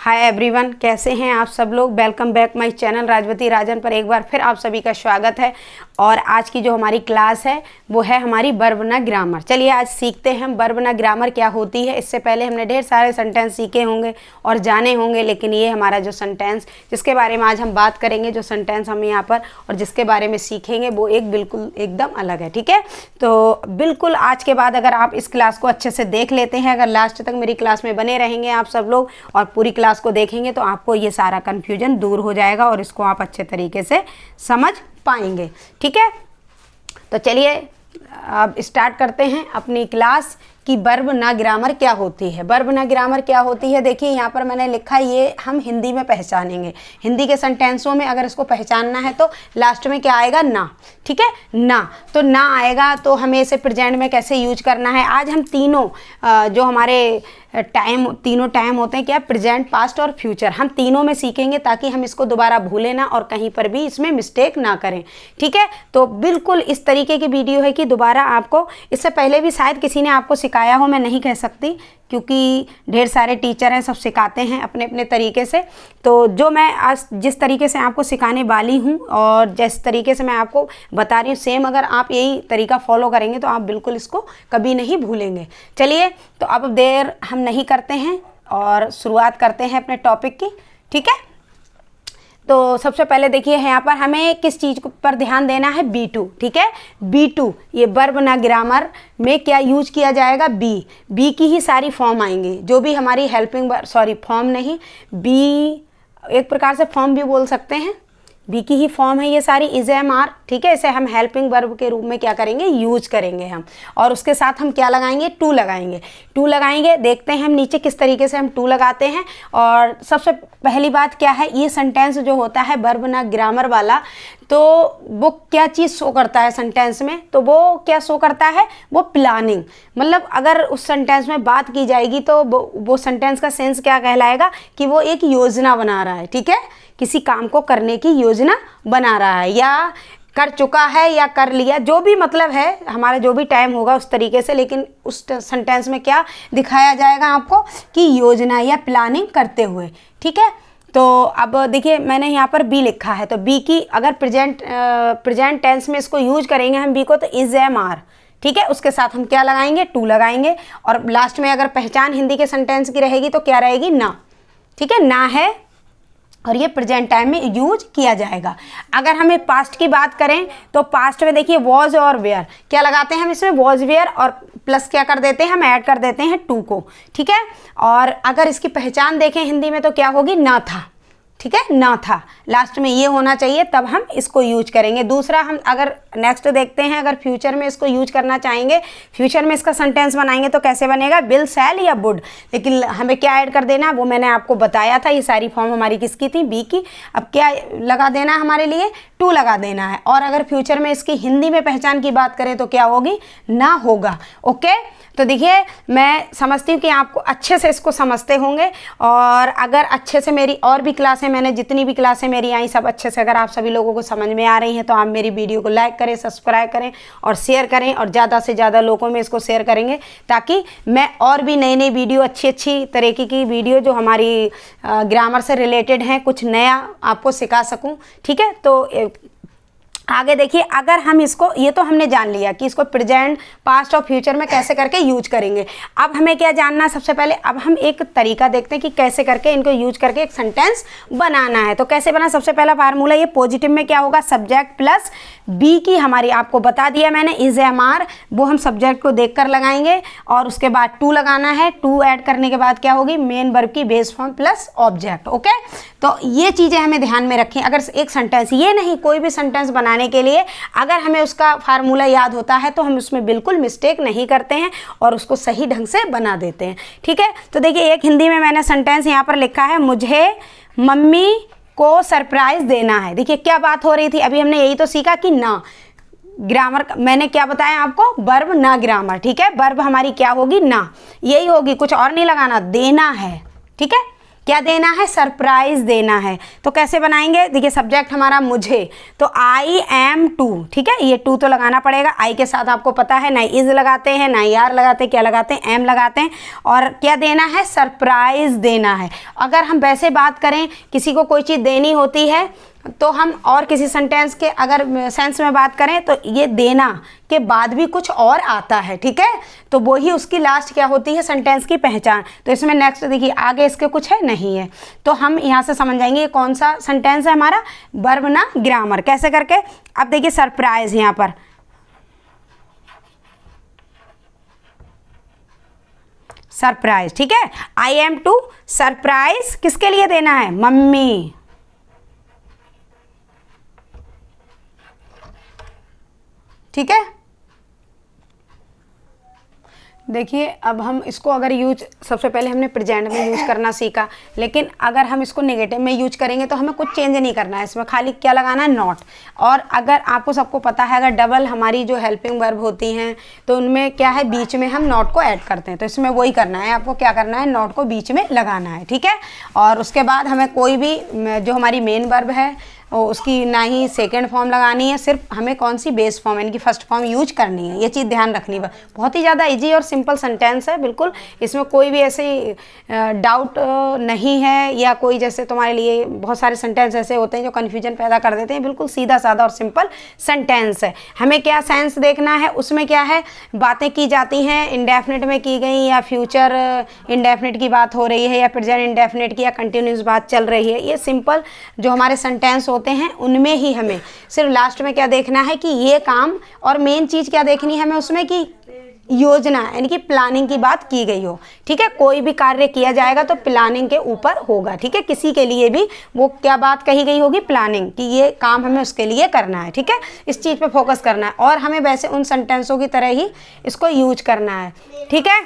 Hi everyone, कैसे हैं आप सब लोग। Welcome back my channel Rajvati Rajan पर एक बार फिर आप सभी का स्वागत है। और आज की जो हमारी क्लास है वो है हमारी वर्ब ग्रामर। चलिए आज सीखते हैं हम वर्ब ग्रामर क्या होती है। इससे पहले हमने ढेर सारे सेंटेंस सीखे होंगे और जाने होंगे, लेकिन ये हमारा जो सेंटेंस जिसके बारे में आज हम बात करेंगे, जो सेंटेंस हम यहाँ पर और जिसके बारे में सीखेंगे वो एक बिल्कुल एकदम अलग है। ठीक है, तो बिल्कुल आज के बाद अगर आप इस क्लास को अच्छे से देख लेते हैं, अगर लास्ट तक मेरी क्लास में बने रहेंगे आप सब लोग और पूरी क्लास को देखेंगे तो आपको ये सारा कन्फ्यूजन दूर हो जाएगा और इसको आप अच्छे तरीके से समझ पाएंगे। ठीक है, तो चलिए अब स्टार्ट करते हैं अपनी क्लास कि वर्ब ग्रामर क्या होती है। वर्ब ग्रामर क्या होती है, देखिए यहाँ पर मैंने लिखा, ये हम हिंदी में पहचानेंगे। हिंदी के सेंटेंसों में अगर इसको पहचानना है तो लास्ट में क्या आएगा, ना। ठीक है, ना, तो ना आएगा तो हमें इसे प्रेजेंट में कैसे यूज करना है। आज हम तीनों जो हमारे तीनों टाइम होते हैं, क्या, प्रेजेंट, पास्ट और फ्यूचर, हम तीनों में सीखेंगे ताकि हम इसको दोबारा भूलें ना और कहीं पर भी इसमें मिस्टेक ना करें। ठीक है, तो बिल्कुल इस तरीके की वीडियो है कि दोबारा आपको, इससे पहले भी शायद किसी ने आपको सिखाया हो, मैं नहीं कह सकती क्योंकि ढेर सारे टीचर हैं, सब सिखाते हैं अपने अपने तरीके से। तो जो मैं आज जिस तरीके से आपको सिखाने वाली हूँ और जिस तरीके से मैं आपको बता रही हूँ, सेम अगर आप यही तरीका फॉलो करेंगे तो आप बिल्कुल इसको कभी नहीं भूलेंगे। चलिए, तो अब देर हम नहीं करते हैं और शुरुआत करते हैं अपने टॉपिक की। ठीक है, तो सबसे पहले देखिए यहाँ पर हमें किस चीज़ पर ध्यान देना है, B2। ठीक है, B2 ये वर्ब ग्रामर में क्या यूज किया जाएगा, बी की ही सारी फॉर्म आएंगी, जो भी हमारी हेल्पिंग, फॉर्म नहीं, बी एक प्रकार से फॉर्म भी बोल सकते हैं, बी की ही फॉर्म है ये सारी, इज एम आर। ठीक है, इसे हम हेल्पिंग वर्ब के रूप में क्या करेंगे, यूज करेंगे हम। और उसके साथ हम क्या लगाएंगे, टू लगाएंगे। देखते हैं हम नीचे किस तरीके से हम टू लगाते हैं। और सबसे पहली बात क्या है, ये सेंटेंस जो होता है वर्ब ग्रामर वाला, तो वो क्या चीज़ शो करता है सेंटेंस में, तो वो क्या शो करता है, वो प्लानिंग। मतलब अगर उस सेंटेंस में बात की जाएगी तो वो सेंटेंस का सेंस क्या कहलाएगा कि वो एक योजना बना रहा है। ठीक है, किसी काम को करने की योजना बना रहा है, या कर चुका है या कर लिया, जो भी मतलब है, हमारा जो भी टाइम होगा उस तरीके से। लेकिन उस सेंटेंस में क्या दिखाया जाएगा आपको कि योजना या प्लानिंग करते हुए। ठीक है, तो अब देखिए मैंने यहाँ पर बी लिखा है, तो बी की अगर प्रेजेंट टेंस में इसको यूज करेंगे हम बी को, तो इज एम आर। ठीक है, उसके साथ हम क्या लगाएंगे, टू लगाएंगे। और लास्ट में अगर पहचान हिंदी के सेंटेंस की रहेगी तो क्या रहेगी, ना। ठीक है, ना है और ये प्रेजेंट टाइम में यूज किया जाएगा। अगर हमें पास्ट की बात करें तो पास्ट में देखिए वॉज और वेयर, क्या लगाते हैं हम इसमें, वॉज वेयर, और प्लस क्या कर देते हैं, हम ऐड कर देते हैं टू को। ठीक है, और अगर इसकी पहचान देखें हिंदी में तो क्या होगी, ना था। ठीक है, ना था, लास्ट में ये होना चाहिए, तब हम इसको यूज करेंगे। दूसरा, हम अगर नेक्स्ट देखते हैं, अगर फ्यूचर में इसको यूज करना चाहेंगे, फ्यूचर में इसका सेंटेंस बनाएंगे तो कैसे बनेगा, विल, शैल या वुड। लेकिन हमें क्या ऐड कर देना, वो मैंने आपको बताया था। ये सारी फॉर्म हमारी किसकी थी, बी की। अब क्या लगा देना हमारे लिए, टू लगा देना है। और अगर फ्यूचर में इसकी हिंदी में पहचान की बात करें तो क्या होगी, ना होगा। ओके, तो देखिए मैं समझती हूँ कि आपको अच्छे से इसको समझते होंगे। और अगर अच्छे से मेरी और भी क्लासें, मैंने जितनी भी क्लासें मेरी आई सब अच्छे से अगर आप सभी लोगों को समझ में आ रही हैं तो आप मेरी वीडियो को लाइक करें, सब्सक्राइब करें और शेयर करें, और ज़्यादा से ज़्यादा लोगों में इसको शेयर करेंगे ताकि मैं और भी नई नई वीडियो, अच्छी तरीके की वीडियो जो हमारी ग्रामर से रिलेटेड हैं, कुछ नया आपको सिखा सकूँ। ठीक है, तो आगे देखिए, अगर हम इसको, ये तो हमने जान लिया कि इसको प्रेजेंट, पास्ट और फ्यूचर में कैसे करके यूज करेंगे। अब हमें क्या जानना, सबसे पहले अब हम एक तरीका देखते हैं कि कैसे करके इनको यूज करके एक सेंटेंस बनाना है। तो कैसे बना, सबसे पहला फार्मूला, ये पॉजिटिव में क्या होगा, सब्जेक्ट प्लस बी की हमारी, आपको बता दिया मैंने, इज एम आर, वो हम सब्जेक्ट को देखकर लगाएंगे। और उसके बाद टू लगाना है, टू ऐड करने के बाद क्या होगी, मेन वर्ब की base form plus object. Okay, तो ये चीज़ें हमें ध्यान में रखें। अगर एक सेंटेंस, ये नहीं, कोई भी सेंटेंस बनाने के लिए अगर हमें उसका फार्मूला याद होता है तो हम उसमें बिल्कुल मिस्टेक नहीं करते हैं और उसको सही ढंग से बना देते हैं। ठीक है, तो देखिए एक हिंदी में मैंने सेंटेंस यहाँ पर लिखा है, मुझे मम्मी को सरप्राइज देना है। देखिए क्या बात हो रही थी, अभी हमने यही तो सीखा कि ना ग्रामर, मैंने क्या बताया आपको, वर्ब ग्रामर। ठीक है, वर्ब हमारी क्या होगी, ना, यही होगी, कुछ और नहीं लगाना, देना है। ठीक है, क्या देना है, सरप्राइज देना है। तो कैसे बनाएंगे, देखिए सब्जेक्ट हमारा मुझे, तो आई एम टू, ठीक है, ये टू तो लगाना पड़ेगा। आई के साथ आपको पता है ना इज लगाते हैं ना यार लगाते हैं, क्या लगाते हैं, एम लगाते हैं। और क्या देना है, सरप्राइज देना है। अगर हम वैसे बात करें, किसी को कोई चीज़ देनी होती है तो हम और किसी सेंटेंस के अगर सेंस में बात करें तो ये देना के बाद भी कुछ और आता है, ठीक है, तो वो ही उसकी लास्ट क्या होती है, सेंटेंस की पहचान। तो इसमें नेक्स्ट देखिए आगे इसके कुछ है नहीं है, तो हम यहाँ से समझ जाएंगे ये कौन सा सेंटेंस है हमारा, वर्ब ना ग्रामर। कैसे करके, अब देखिए सरप्राइज, यहाँ पर सरप्राइज, ठीक है, आई एम टू सरप्राइज किसके लिए देना है, मम्मी, ठीक है। देखिए अब हम इसको अगर यूज, सबसे पहले हमने प्रेजेंट में यूज करना सीखा, लेकिन अगर हम इसको नेगेटिव में यूज करेंगे तो हमें कुछ चेंज नहीं करना है, इसमें खाली क्या लगाना है, नॉट। और अगर आपको सबको पता है अगर डबल हमारी जो हेल्पिंग वर्ब होती हैं तो उनमें क्या है, बीच में हम नॉट को ऐड करते हैं, तो इसमें वही करना है, आपको क्या करना है, नॉट को बीच में लगाना है, ठीक है। और उसके बाद हमें कोई भी जो हमारी मेन वर्ब है उसकी ना ही सेकेंड फॉर्म लगानी है, सिर्फ हमें कौन सी बेस फॉर्म यानी कि फर्स्ट फॉर्म यूज करनी है, ये चीज़ ध्यान रखनी है। बहुत ही ज़्यादा इजी और सिंपल सेंटेंस है, बिल्कुल इसमें कोई भी ऐसे डाउट नहीं है, या कोई जैसे तुम्हारे लिए बहुत सारे सेंटेंस ऐसे होते हैं जो कन्फ्यूजन पैदा कर देते हैं। बिल्कुल सीधा साधा और सिंपल सेंटेंस है। हमें क्या सेंस देखना है, उसमें क्या है, बातें की जाती हैं इंडेफिनिट में की गई, या फ्यूचर इंडेफिनिट की बात हो रही है, या प्रेजेंट इंडेफिनिट की, या कंटिन्यूस बात चल रही है। ये सिंपल जो हमारे सेंटेंस होते हैं उनमें ही हमें सिर्फ लास्ट में क्या देखना है कि ये काम, और मेन चीज़ क्या देखनी है हमें उसमें कि योजना यानी कि प्लानिंग की बात की गई हो, ठीक है। कोई भी कार्य किया जाएगा तो प्लानिंग के ऊपर होगा, ठीक है। किसी के लिए भी वो क्या बात कही गई होगी, प्लानिंग, कि ये काम हमें उसके लिए करना है, ठीक है। इस चीज़ पे फोकस करना है और हमें वैसे उन सेंटेंसों की तरह ही इसको यूज करना है, ठीक है।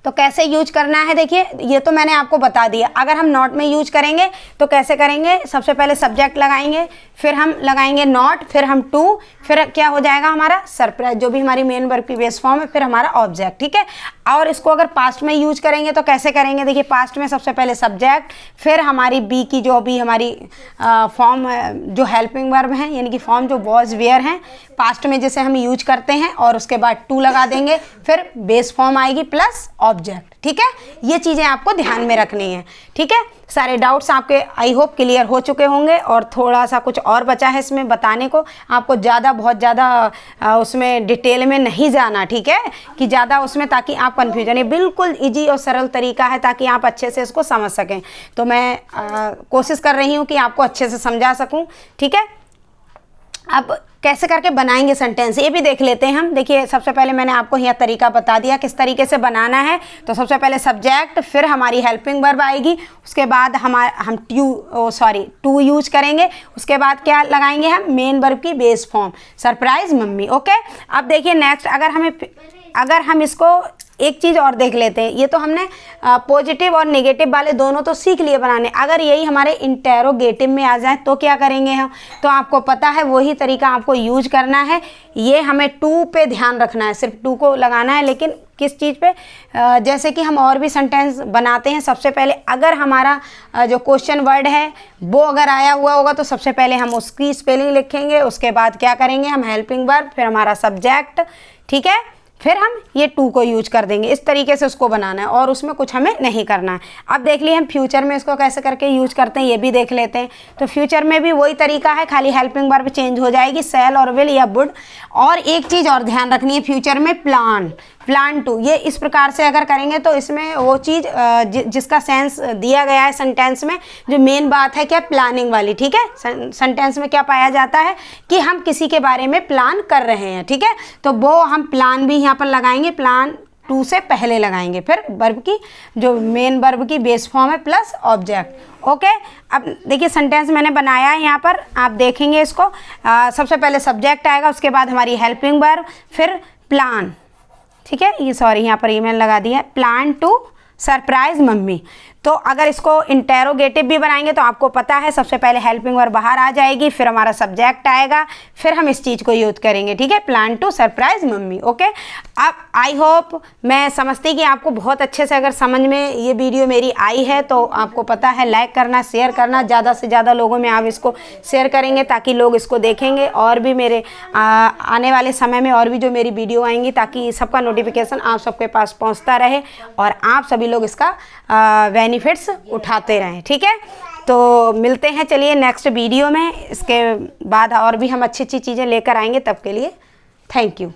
तो कैसे यूज करना है, देखिए ये तो मैंने आपको बता दिया। अगर हम नॉट में यूज करेंगे तो कैसे करेंगे, सबसे पहले सब्जेक्ट लगाएंगे, फिर हम लगाएंगे नॉट, फिर हम टू, फिर क्या हो जाएगा हमारा सरप्राइज, जो भी हमारी मेन वर्ब की बेस फॉर्म है, फिर हमारा ऑब्जेक्ट, ठीक है। और इसको अगर पास्ट में यूज करेंगे तो कैसे करेंगे, देखिए पास्ट में सबसे पहले सब्जेक्ट, फिर हमारी बी की जो भी हमारी फॉर्म जो हेल्पिंग वर्ब हैं यानी कि फॉर्म जो वॉज वेयर हैं पास्ट में जैसे हम यूज करते हैं, और उसके बाद टू लगा देंगे, फिर बेस फॉर्म आएगी प्लस ऑब्जेक्ट, ठीक है। ये चीज़ें आपको ध्यान में रखनी है, ठीक है। सारे डाउट्स आपके आई होप क्लियर हो चुके होंगे, और थोड़ा सा कुछ और बचा है इसमें बताने को। आपको ज़्यादा बहुत ज़्यादा उसमें डिटेल में नहीं जाना, ठीक है, कि ज़्यादा उसमें, ताकि आप कन्फ्यूजन, ये बिल्कुल इजी और सरल तरीका है ताकि आप अच्छे से इसको समझ सकें। तो मैं कोशिश कर रही हूँ कि आपको अच्छे से समझा सकूँ, ठीक है। अब कैसे करके बनाएंगे सेंटेंस ये भी देख लेते हैं हम। देखिए सबसे पहले मैंने आपको यह तरीका बता दिया किस तरीके से बनाना है। तो सबसे पहले सब्जेक्ट, फिर हमारी हेल्पिंग वर्ब आएगी, उसके बाद हम टू यूज करेंगे, उसके बाद क्या लगाएंगे हम, मेन वर्ब की base form, surprise mummy. Okay, अब देखिए नेक्स्ट, अगर हम इसको एक चीज़ और देख लेते हैं। ये तो हमने पॉजिटिव और नेगेटिव वाले दोनों तो सीख लिए बनाने। अगर यही हमारे इंटेरोगेटिव में आ जाए तो क्या करेंगे हम, तो आपको पता है वही तरीका आपको यूज करना है। ये हमें टू पे ध्यान रखना है, सिर्फ टू को लगाना है, लेकिन किस चीज़ पे, जैसे कि हम और भी सेंटेंस बनाते हैं। सबसे पहले अगर हमारा जो क्वेश्चन वर्ड है वो अगर आया हुआ होगा तो सबसे पहले हम उसकी स्पेलिंग लिखेंगे, उसके बाद क्या करेंगे हम, हेल्पिंग वर्ब, फिर हमारा सब्जेक्ट, ठीक है, फिर हम ये टू को यूज कर देंगे। इस तरीके से उसको बनाना है और उसमें कुछ हमें नहीं करना है। अब देख लिए हम फ्यूचर में इसको कैसे करके यूज करते हैं, ये भी देख लेते हैं। तो फ्यूचर में भी वही तरीका है, खाली हेल्पिंग वर्ब चेंज हो जाएगी, शैल और विल या वुड। और एक चीज़ और ध्यान रखनी है, फ्यूचर में प्लान टू, ये इस प्रकार से अगर करेंगे तो इसमें वो चीज़ जिसका सेंस दिया गया है सेंटेंस में, जो मेन बात है क्या, प्लानिंग वाली, ठीक है। सेंटेंस में क्या पाया जाता है कि हम किसी के बारे में प्लान कर रहे हैं, ठीक है। तो वो हम प्लान भी यहाँ पर लगाएंगे, प्लान टू से पहले लगाएंगे, फिर वर्ब की जो मेन वर्ब की बेस फॉर्म है प्लस ऑब्जेक्ट। ओके, अब देखिए सेंटेंस मैंने बनाया है यहाँ पर, आप देखेंगे इसको। सबसे पहले सब्जेक्ट आएगा, उसके बाद हमारी हेल्पिंग वर्ब, फिर प्लान, ठीक है। ये सॉरी यहाँ पर ईमेल लगा दिया, प्लान टू सरप्राइज मम्मी। तो अगर इसको इंटेरोगेटिव भी बनाएंगे तो आपको पता है सबसे पहले हेल्पिंग वर्ब बाहर आ जाएगी, फिर हमारा सब्जेक्ट आएगा, फिर हम इस चीज़ को यूज करेंगे। ठीक है, plan to surprise mummy. Okay, अब आई होप, मैं समझती कि आपको बहुत अच्छे से अगर समझ में ये वीडियो मेरी आई है तो आपको पता है लाइक करना, शेयर करना, ज़्यादा से ज़्यादा लोगों में आप इसको शेयर करेंगे ताकि लोग इसको देखेंगे और भी मेरे आने वाले समय में और भी जो मेरी वीडियो आएंगी ताकि सबका नोटिफिकेशन आप सबके पास पहुंचता रहे और आप सभी लोग इसका बेनिफिट्स उठाते रहें। ठीक है, तो मिलते हैं चलिए नेक्स्ट वीडियो में। इसके बाद और भी हम अच्छी अच्छी चीज़ें लेकर आएंगे, तब के लिए थैंक यू।